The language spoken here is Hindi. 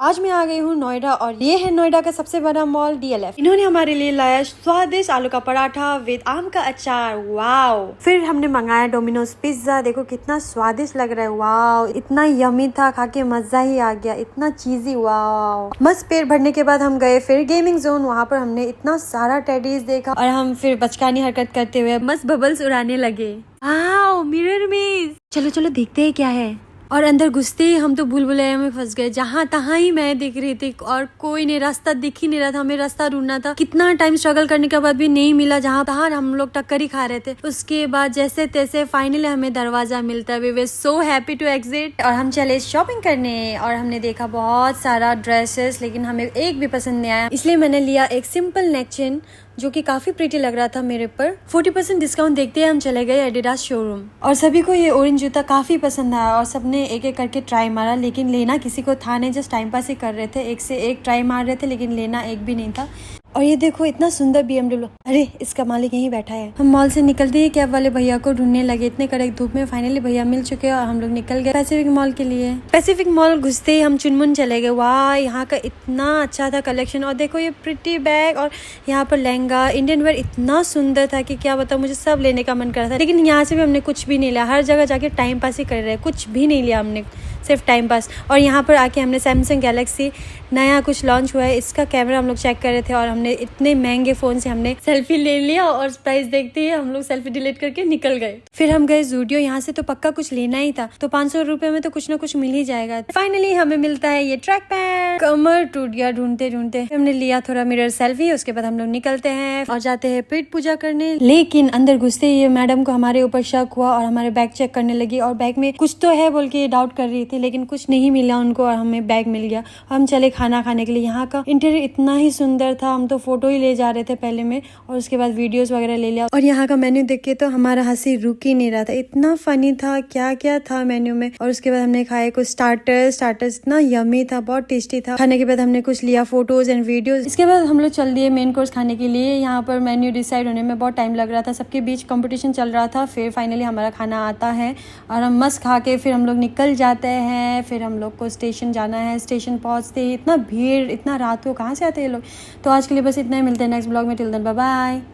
आज मैं आ गई हूँ नोएडा और ये है नोएडा का सबसे बड़ा मॉल DLF। इन्होंने हमारे लिए लाया स्वादिष्ट आलू का पराठा विद आम का अचार। वाओ। फिर हमने मंगाया डोमिनोज पिज्जा। देखो कितना स्वादिष्ट लग रहा है। वाओ, इतना यमी था, खा के मजा ही आ गया, इतना चीजी। वाओ। मस्त पेट भरने के बाद हम गए फिर गेमिंग जोन। वहाँ पर हमने इतना सारा टेडीज देखा और हम फिर बचकानी हरकत करते हुए मस्त बबल्स उड़ाने लगे। वाओ, मिरर में। चलो चलो देखते हैं क्या है। और अंदर घुसते ही हम तो भूल भुलैया में फंस गए। जहाँ तहाँ ही मैं दिख रही थी और कोई नहीं, रास्ता दिख ही नहीं रहा था। हमें रास्ता ढूंढना था, कितना टाइम स्ट्रगल करने के बाद भी नहीं मिला। जहाँ तहाँ हम लोग टक्कर ही खा रहे थे। उसके बाद जैसे तैसे फाइनली हमें दरवाजा मिलता है। We were so happy to exit और हम चले शॉपिंग करने। और हमने देखा बहुत सारा ड्रेसेस, लेकिन हमें एक भी पसंद नहीं आया, इसलिए मैंने लिया एक सिंपल नेक चेन जो कि काफी प्रीटी लग रहा था मेरे पर। 40% डिस्काउंट देखते हैं हम चले गए एडिडास शोरूम। और सभी को ये ऑरेंज जूता काफी पसंद आया और सबने एक एक करके ट्राई मारा, लेकिन लेना किसी को था नहीं। जस्ट टाइम पास ही कर रहे थे, एक से एक ट्राई मार रहे थे, लेकिन लेना एक भी नहीं था। और ये देखो इतना सुंदर BMW। अरे इसका मालिक यहीं बैठा है। हम मॉल से निकलते ही कैब वाले भैया को ढूंढने लगे। इतने कड़क धूप में फाइनली भैया मिल चुके हैं और हम लोग निकल गए पैसिफिक मॉल के लिए। पैसिफिक मॉल घुसते ही हम चुनमुन चले गए। वाह, यहाँ का इतना अच्छा था कलेक्शन। और देखो ये प्रिटी बैग और यहाँ पर लहंगा, इंडियन वेयर इतना सुंदर था कि क्या बताऊँ, मुझे सब लेने का मन कर रहा था। लेकिन यहाँ से भी हमने कुछ भी नहीं लिया। हर जगह जाके टाइम पास ही कर रहे, कुछ भी नहीं लिया हमने, सिर्फ टाइम पास। और यहाँ पर आके हमने सैमसंग गैलेक्सी नया कुछ लॉन्च हुआ है, इसका कैमरा हम लोग चेक कर रहे थे और हमने इतने महंगे फोन से हमने सेल्फी ले लिया और प्राइस देखते ही हम लोग सेल्फी डिलीट करके निकल गए। फिर हम गए ज़ूडियो। यहाँ से तो पक्का कुछ लेना ही था, तो 500 रुपए में तो कुछ ना कुछ मिल ही जाएगा। फाइनली हमें मिलता है ये ट्रैक पैंट। कमर टूट गया ढूंढते ढूंढते। हमने लिया थोड़ा मिरर सेल्फी। उसके बाद हम लोग निकलते हैं और जाते हैं पेट पूजा करने। लेकिन अंदर घुसते ही मैडम को हमारे ऊपर शक हुआ और हमारे बैग चेक करने लगी और बैग में कुछ तो है बोल के डाउट कर रही थी, लेकिन कुछ नहीं मिला उनको और हमें बैग मिल गया। हम चले खाना खाने के लिए। यहाँ का इंटीरियर इतना ही सुंदर था, हम तो फोटो ही ले जा रहे थे पहले में और उसके बाद वीडियोस वगैरह ले लिया। और यहाँ का मेन्यू देख के तो हमारा हंसी रुक ही नहीं रहा था, इतना फनी था। क्या क्या था मेन्यू में। और उसके बाद हमने खाए कुछ स्टार्टर्स इतना यमी था, बहुत टेस्टी था। खाने के बाद हमने कुछ लिया फोटोज एंड वीडियोज। इसके बाद हम लोग चल दिए मेन कोर्स खाने के लिए। यहाँ पर मेन्यू डिसाइड होने में बहुत टाइम लग रहा था, सबके बीच कंपटीशन चल रहा था। फिर फाइनली हमारा खाना आता है और हम मस्त खा के फिर हम लोग निकल जाते हैं। फिर हम लोग को स्टेशन जाना है। स्टेशन पहुंचते ही इतना भीड़, इतना रात को कहाँ से आते हैं ये लोग। तो आज के लिए बस इतना ही, मिलते हैं नेक्स्ट ब्लॉग में। Till then bye bye.